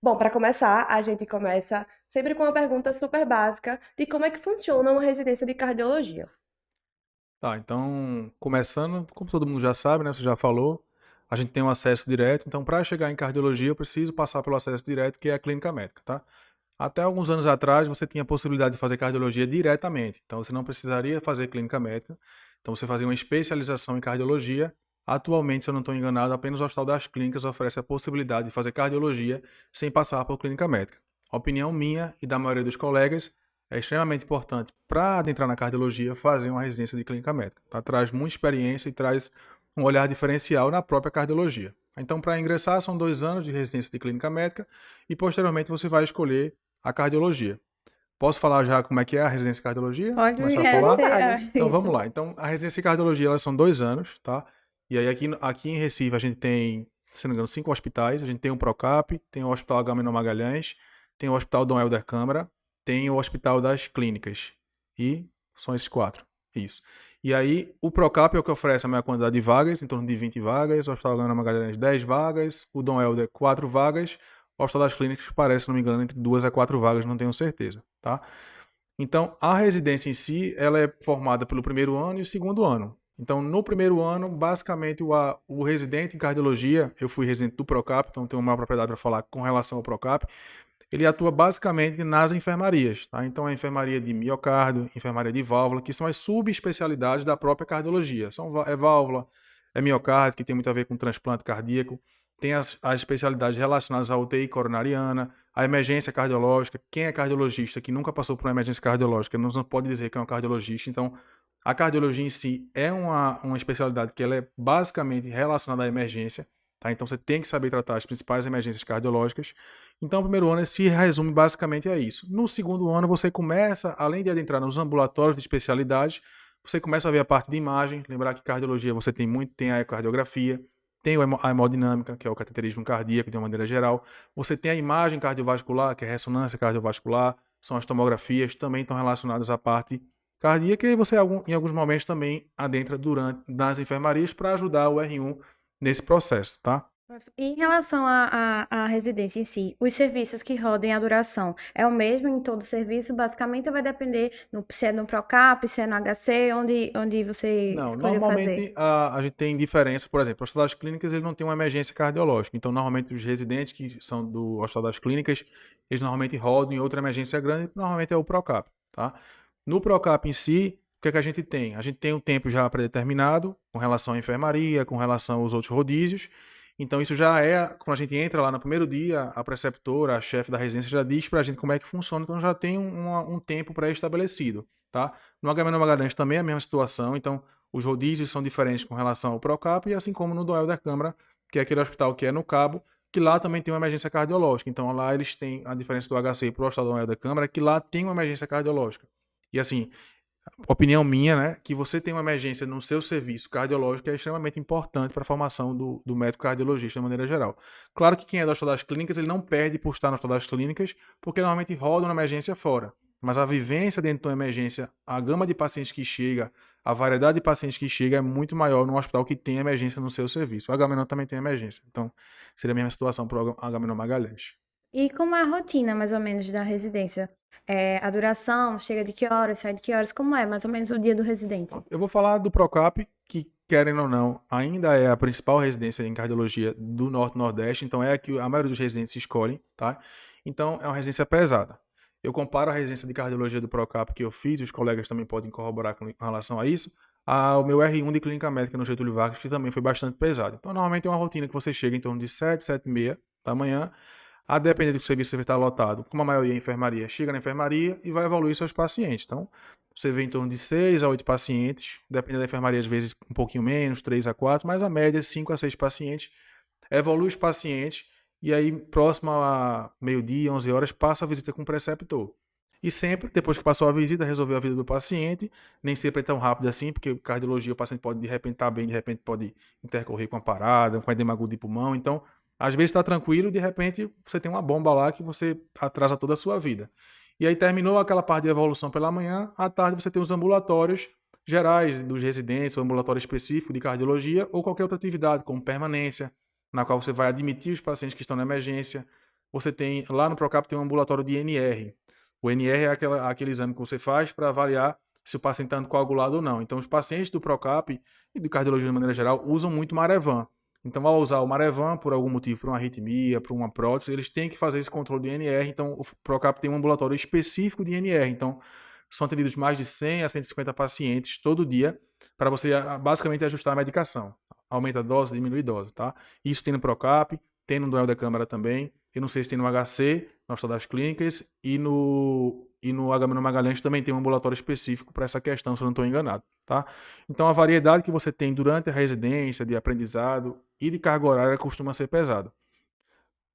Bom, para começar, a gente começa sempre com uma pergunta super básica de como é que funciona uma residência de cardiologia. Tá, então, começando, como todo mundo já sabe, né, você já falou, a gente tem um acesso direto, então para chegar em cardiologia eu preciso passar pelo acesso direto, que é a clínica médica, tá? Até alguns anos atrás você tinha a possibilidade de fazer cardiologia diretamente, então você não precisaria fazer clínica médica, então você fazia uma especialização em cardiologia. Atualmente, se eu não estou enganado, apenas o Hospital das Clínicas oferece a possibilidade de fazer cardiologia sem passar por clínica médica. A opinião minha e da maioria dos colegas é extremamente importante para adentrar na cardiologia fazer uma residência de clínica médica. Tá? Traz muita experiência e traz um olhar diferencial na própria cardiologia. Então, para ingressar, são 2 anos de residência de clínica médica e posteriormente você vai escolher a cardiologia. Posso falar já como é que é a residência de cardiologia? Pode Começar a Fique à é, falar? ser vontade. Então vamos lá. Então, a residência de cardiologia elas são 2 anos, tá? E aí aqui em Recife a gente tem, se não me engano, 5 hospitais. A gente tem o Procap, tem o Hospital Agamenon Magalhães, tem o Hospital Dom Helder Câmara, tem o Hospital das Clínicas. E são esses 4. Isso. E aí, o Procap é o que oferece a maior quantidade de vagas, em torno de 20 vagas. O Hospital Agamenon Magalhães, 10 vagas. O Dom Helder, 4 vagas. O Hospital das Clínicas parece, se não me engano, entre 2 a 4 vagas, não tenho certeza, tá? Então, a residência em si, ela é formada pelo primeiro ano e o segundo ano. Então, no primeiro ano, basicamente, o residente em cardiologia, eu fui residente do Procap, então tenho uma propriedade para falar com relação ao Procap, ele atua basicamente nas enfermarias, tá? Então, a enfermaria de miocárdio, enfermaria de válvula, que são as subespecialidades da própria cardiologia. É válvula, é miocárdio, que tem muito a ver com transplante cardíaco, tem as especialidades relacionadas à UTI coronariana, a emergência cardiológica. Quem é cardiologista que nunca passou por uma emergência cardiológica não pode dizer que é um cardiologista. Então, a cardiologia em si é uma especialidade que ela é basicamente relacionada à emergência. Tá? Então, você tem que saber tratar as principais emergências cardiológicas. Então, o primeiro ano se resume basicamente a isso. No segundo ano, você começa, além de adentrar nos ambulatórios de especialidade, você começa a ver a parte de imagem. Lembrar que cardiologia você tem a ecocardiografia, tem a hemodinâmica, que é o cateterismo cardíaco de uma maneira geral. Você tem a imagem cardiovascular, que é a ressonância cardiovascular, são as tomografias, também estão relacionadas à parte cardíaca, e você em alguns momentos também adentra nas enfermarias para ajudar o R1 nesse processo, tá? Em relação à residência em si, os serviços que rodam e a duração, é o mesmo em todo serviço? Basicamente, ou vai depender se é no Procap, se é no HC, onde você Não, escolheu fazer? normalmente a gente tem diferença, por exemplo, o Hospital das Clínicas ele não tem uma emergência cardiológica, então normalmente os residentes que são do Hospital das Clínicas, eles normalmente rodam em outra emergência grande, normalmente é o Procap, tá? No Procap em si, o que é que a gente tem? A gente tem um tempo já predeterminado com relação à enfermaria, com relação aos outros rodízios, então isso já é, quando a gente entra lá no primeiro dia, a preceptora, a chefe da residência já diz pra gente como é que funciona, então já tem um tempo pré-estabelecido, tá? No HM Magalhães também é a mesma situação, então os rodízios são diferentes com relação ao Procap, e assim como no Doel da Câmara, que é aquele hospital que é no Cabo, que lá também tem uma emergência cardiológica. Então lá eles têm a diferença do HC para o Hospital Doel da Câmara, que lá tem uma emergência cardiológica. E assim, opinião minha, né, que você tem uma emergência no seu serviço cardiológico é extremamente importante para a formação do médico cardiologista de maneira geral. Claro que quem é do Hospital das Clínicas, ele não perde por estar no Hospital das Clínicas, porque normalmente roda uma emergência fora. Mas a vivência dentro de uma emergência, a gama de pacientes que chega, a variedade de pacientes que chega é muito maior no hospital que tem emergência no seu serviço. O Agamenon também tem emergência. Então, seria a mesma situação para o Agamenon Magalhães. E como é a rotina, mais ou menos, da residência? A duração, chega de que horas, sai de que horas? Como é, mais ou menos, o dia do residente? Eu vou falar do Procap, que, querendo ou não, ainda é a principal residência em cardiologia do Norte-Nordeste, então é a que a maioria dos residentes escolhem, tá? Então, é uma residência pesada. Eu comparo a residência de cardiologia do Procap que eu fiz, e os colegas também podem corroborar com relação a isso, ao meu R1 de clínica médica no Getúlio Vargas, que também foi bastante pesado. Então, normalmente é uma rotina que você chega em torno de 7, 7 e meia da manhã, a depender do que o serviço está lotado, como a maioria é enfermaria, chega na enfermaria e vai evoluir seus pacientes. Então, você vê em torno de 6 a 8 pacientes, dependendo da enfermaria, às vezes um pouquinho menos, 3 a 4, mas a média é 5 a 6 pacientes. Evolui os pacientes e aí, próximo a meio-dia, 11 horas, passa a visita com o preceptor. E sempre, depois que passou a visita, resolveu a vida do paciente. Nem sempre é tão rápido assim, porque cardiologia o paciente pode de repente estar bem, de repente pode intercorrer com a parada, com edema agudo de pulmão. Então, às vezes está tranquilo, de repente você tem uma bomba lá que você atrasa toda a sua vida. E aí terminou aquela parte de evolução pela manhã, à tarde você tem os ambulatórios gerais dos residentes, ou ambulatório específico de cardiologia, ou qualquer outra atividade, como permanência, na qual você vai admitir os pacientes que estão na emergência, você tem, lá no Procap tem um ambulatório de NR. O NR é aquele exame que você faz para avaliar se o paciente está coagulado ou não. Então, os pacientes do Procap e do cardiologia de maneira geral usam muito Marevan. Então, ao usar o Marevan, por algum motivo, por uma arritmia, por uma prótese, eles têm que fazer esse controle de NR. Então, o Procap tem um ambulatório específico de NR. Então, são atendidos mais de 100 a 150 pacientes todo dia para você basicamente ajustar a medicação. Aumenta a dose, diminui a dose, tá? Isso tem no Procap, tem no Duel da Câmara também. Eu não sei se tem no HC, no Hospital das Clínicas, e no HM Magalhães também tem um ambulatório específico para essa questão, se eu não estou enganado, tá? Então, a variedade que você tem durante a residência, de aprendizado e de carga horária costuma ser pesada.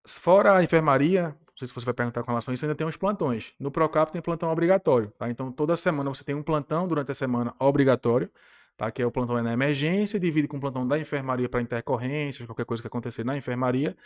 Fora a enfermaria, não sei se você vai perguntar com relação a isso, ainda tem os plantões. No Procap tem plantão obrigatório, tá? Então, toda semana você tem um plantão durante a semana obrigatório, tá? Que é o plantão na emergência, divide com o plantão da enfermaria para intercorrências, qualquer coisa que acontecer na enfermaria.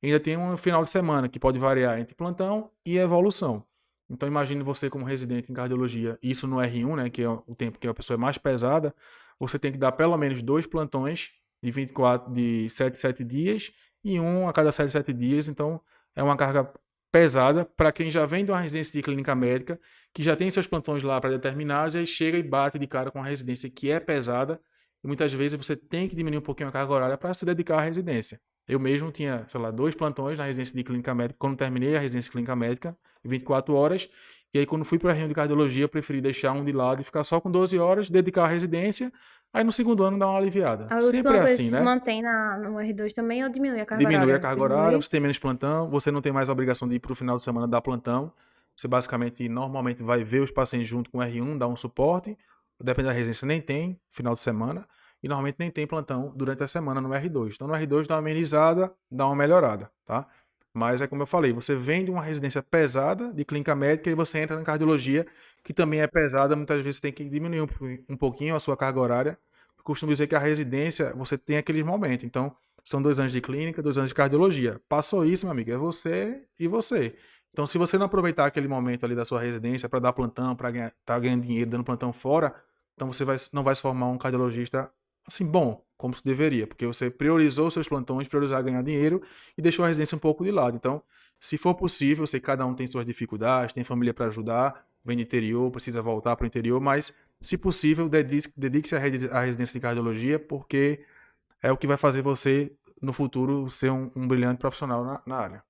E ainda tem um final de semana que pode variar entre plantão e evolução. Então, imagine você como residente em cardiologia, isso no R1, né, que é o tempo que a pessoa é mais pesada, você tem que dar pelo menos 2 plantões de 7 em 7 dias e um a cada 7 em 7 dias. Então, é uma carga pesada para quem já vem de uma residência de clínica médica, que já tem seus plantões lá pré-determinados, e aí chega e bate de cara com a residência que é pesada, e muitas vezes você tem que diminuir um pouquinho a carga horária para se dedicar à residência. Eu mesmo tinha, sei lá, 2 plantões na residência de clínica médica, quando terminei a residência de clínica médica, 24 horas, e aí quando fui para a reunião de cardiologia, eu preferi deixar um de lado e ficar só com 12 horas, dedicar à residência, aí no segundo ano dá uma aliviada. Aí os Sempre é plantões assim, se né? mantém no R2 também ou diminui a carga Diminui horária? a carga horária, você tem menos plantão, você não tem mais a obrigação de ir para o final de semana dar plantão. Você basicamente, normalmente, vai ver os pacientes junto com o R1, dar um suporte. Depende da residência, nem tem final de semana. E normalmente nem tem plantão durante a semana no R2. Então no R2 dá uma amenizada, dá uma melhorada, tá? Mas é como eu falei, você vem de uma residência pesada de clínica médica e você entra na cardiologia, que também é pesada, muitas vezes tem que diminuir um pouquinho a sua carga horária. Eu costumo dizer que a residência, você tem aqueles momentos. Então, são 2 anos de clínica, 2 anos de cardiologia. Passou isso, meu amigo, é você e você. Então, se você não aproveitar aquele momento ali da sua residência para dar plantão, para tá ganhando dinheiro, dando plantão fora, então você não vai se formar um cardiologista assim bom, como se deveria, porque você priorizou seus plantões, priorizar ganhar dinheiro e deixou a residência um pouco de lado. Então, se for possível, eu sei que cada um tem suas dificuldades, tem família para ajudar, vem do interior, precisa voltar para o interior, mas se possível, dedique-se à residência de cardiologia, porque é o que vai fazer você no futuro ser um brilhante profissional na área.